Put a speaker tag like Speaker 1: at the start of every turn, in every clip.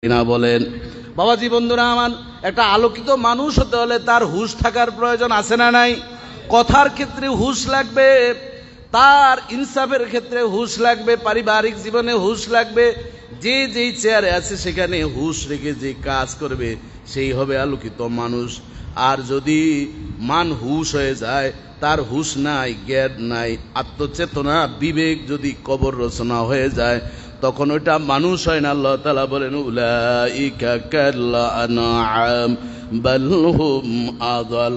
Speaker 1: না বলেন? বাবাজি বন্ধুরা আমার, একটা আলোকিত মানুষ হতে হলে তার হুঁশ থাকার প্রয়োজন আছে না নাই? কথার ক্ষেত্রে হুঁশ লাগবে, তার ইনসাফের ক্ষেত্রে হুঁশ লাগবে, পারিবারিক জীবনে হুঁশ লাগবে। যে যেই চেয়ারে আছে সেখানে হুঁশ রেখে যে কাজ করবে সেই হবে আলোকিত মানুষ। আর যদি মান হুঁশ হয়ে যায়, তার হুঁশ নাই, জ্ঞান নাই, আত্মচেতনা বিবেক যদি কবর রচনা হয়ে যায়, তখন ওইটা মানুষ হয় না। আল্লাহ তাআলা বলেন উলাইকা কাল আনআম বাল হুম আযাল।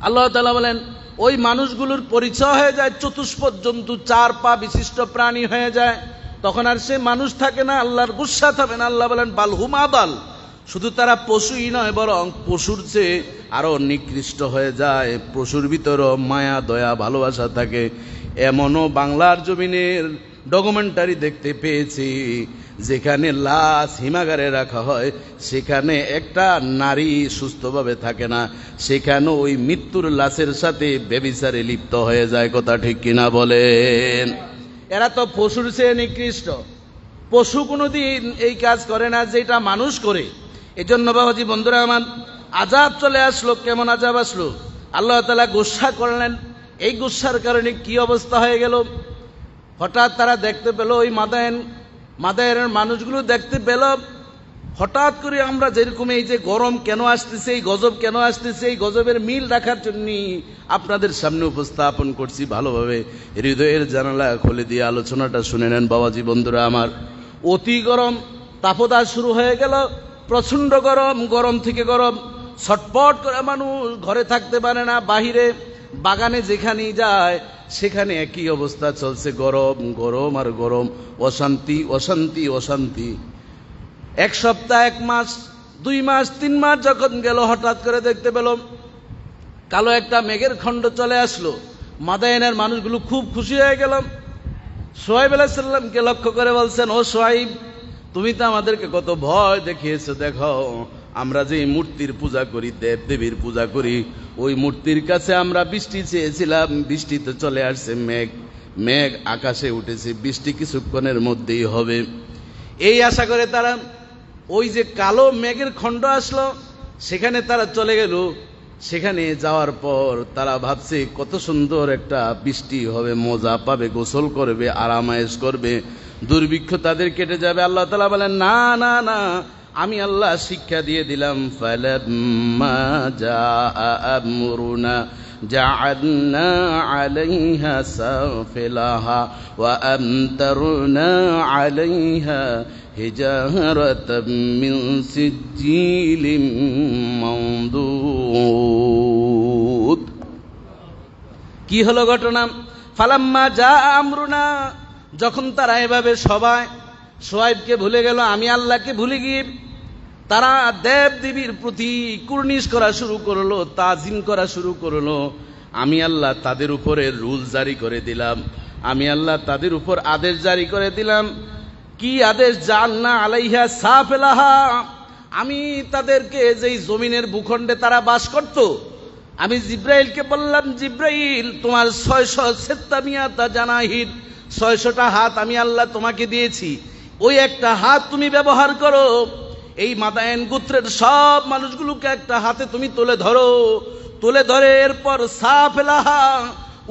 Speaker 1: আল্লাহ তাআলা বলেন ওই মানুষগুলোর পরিচয় হয়ে যায় চতুষ্পদ জন্তু, চার পা বিশিষ্ট প্রাণী হয়ে যায়। তখন আর সে মানুষ থাকে না, আল্লাহর গুসা থাকে না। আল্লাহ বলেন বাল হুম আযাল। শুধু তারা পশুই নয়, বরং পশুর চেয়ে আরো নিকৃষ্ট হয়ে যায়। পশুর ভিতরও মায়া, দয়া, ভালোবাসা থাকে। এমনও বাংলার জমিনের ডকুমেন্টারি দেখতে পেয়েছি, যেখানে লাশ হিমাগারে রাখা হয়, সেখানে একটা নারী সুস্থভাবে থাকে না, সেখানে ওই মৃত্যুর লাশের সাথে ব্যভিচারে লিপ্ত হয়ে যায়। কথা ঠিক কিনা বলেন? এরা তো পশুর চেয়ে নিকৃষ্ট। পশু কোনোদিন এই কাজ করে না যেটা মানুষ করে। এজন্য বাবাজি বন্ধুরা আমার, আযাব চলে আসলো। কেমন আযাব আসলো? আল্লাহ তাআলা গুসা করলেন। এই গুসার কারণে কি অবস্থা হয়ে গেল? হঠাৎ তারা দেখতে পেল, ওই মাদায়েনের মানুষগুলো দেখতে পেল, হঠাৎ করে আমরা যেরকম এই যে গরম কেন আসতেছে, এই গজব কেন আসতেছে, এই গজবের মিল রাখার জন্য আপনাদের সামনে উপস্থাপন করছি। ভালোভাবে হৃদয়ের জানালা খুলে দিয়ে আলোচনাটা শুনে নেন বাবাজি বন্ধুরা আমার। অতি গরম, তাপদাহ শুরু হয়ে গেল, প্রচন্ড গরম, গরম থেকে গরম, ছটপট করে মানুষ ঘরে থাকতে পারে না। বাহিরে বাগানে যেখানেই যায় সেখানে একই অবস্থা চলছে, গরম গরম আর গরম, অশান্তি অশান্তি অশান্তি। এক সপ্তাহ, 1 মাস, 2 মাস, 3 মাস যখন গেল, হঠাৎ করে দেখতে পেল কালো একটা মেঘের খণ্ড চলে আসলো। মাদায়েনের মানুষগুলো খুব খুশি হয়ে গেল। সোহাইব আলাইহিস সালামকে লক্ষ্য করে বলছেন, ও সোহাইব, তুমি তো আমাদেরকে কত ভয় দেখিয়েছো, দেখো আমরা যে মূর্তির পূজা করি, দেব দেবীর পূজা করি, ওই মূর্তির কাছে আমরা বৃষ্টি চেয়েছিলাম, বৃষ্টি তো চলে আসছে, মেঘ আকাশে উঠেছে, বৃষ্টি কিছুক্ষণের মধ্যেই হবে। এই আশা করে তারা ওই যে কালো মেঘের খণ্ড আসলো সেখানে তারা চলে গেল। সেখানে যাওয়ার পর তারা ভাবছে কত সুন্দর একটা বৃষ্টি হবে, মজা পাবে, গোসল করবে, আরামায়েশ করবে, দুর্ভিক্ষ তাদের কেটে যাবে। আল্লাহ তাআলা বলেন না না না, আমি আল্লাহ শিক্ষা দিয়ে দিলাম। ফালাম্মা জাআ আমরুনা জাআলনা আলাইহা সাফিলাহা ওয়া আমতারনা আলাইহা হিজারাতাম মিন সিজ্জিলিম মানদুদ। কি হলো ঘটনা? ফালাম্মা জাআ আমরুনা, যখন তারা এভাবে সবাই সোহাইবকে ভুলে গেল, আমি আল্লাহকে ভুলে গিয়ে তারা দেব দেবীর প্রতি কুর্নিশ করা শুরু করলো, তাজিম করা শুরু করলো। আমি আল্লাহ তাদের উপরে রুল জারি করে দিলাম, আমি আল্লাহ তাদের উপর আদেশ জারি করে দিলাম। কি আদেশ? জাআলনা আলাইহা সাফিলাহা, আমি তাদেরকে যেই জমিনের ভূখণ্ডে তারা বাস করত, আমি জিব্রাইলকে বললাম, জিব্রাইল তোমার 600 জানাহির, 600টা হাত আমি আল্লাহ তোমাকে দিয়েছি, ওই একটা হাত তুমি ব্যবহার করো। এই মাদায়েন গোত্রের সব মানুষগুলোকে একটা হাতে তুমি তুলে ধরো, তুলে ধরে এরপর সাফিলাহা,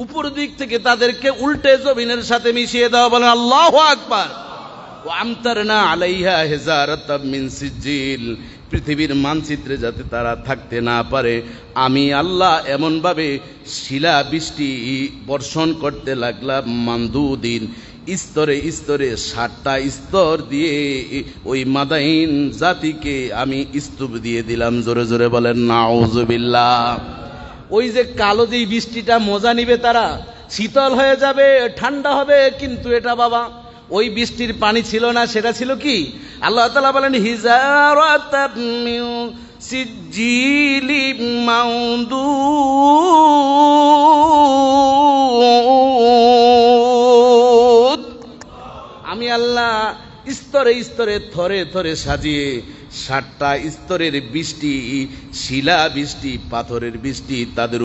Speaker 1: উপর দিক থেকে তাদেরকে উল্টে জমিনের সাথে মিশিয়ে দাও। বলেন আল্লাহু আকবার। ওয়া আমতারনা আলাইহা হিজারাতাম মিন সিজ্জিল, পৃথিবীর মানচিত্রে যাতে তারা থাকতে না পারে, আমি আল্লাহ এমন ভাবে শিলা বৃষ্টি বর্ষণ করতে লাগলাম। মানদুদিন, স্তরে স্তরে 7টা স্তর দিয়ে ওই মাদাইন জাতিকে আমি স্তূপ দিয়ে দিলাম। জোরে জোরে বলেন নাউজুবিল্লাহ। ওই যে কালো যেই বৃষ্টিটা মজা নিবে তারা, শীতল হয়ে যাবে, ঠান্ডা হবে, কিন্তু এটা বাবা ওই বৃষ্টির পানি ছিল না, সেটা ছিল কি? আল্লাহ তাআলা বলেন হিজারাতাম মিন সিজ্জিলিম মানদুদ। আমি আল্লাহ স্তরে স্তরে থরে থরে সাজিয়ে 7টা স্তরের বৃষ্টি, শিলা বৃষ্টি, পাথরের বৃষ্টি তাদের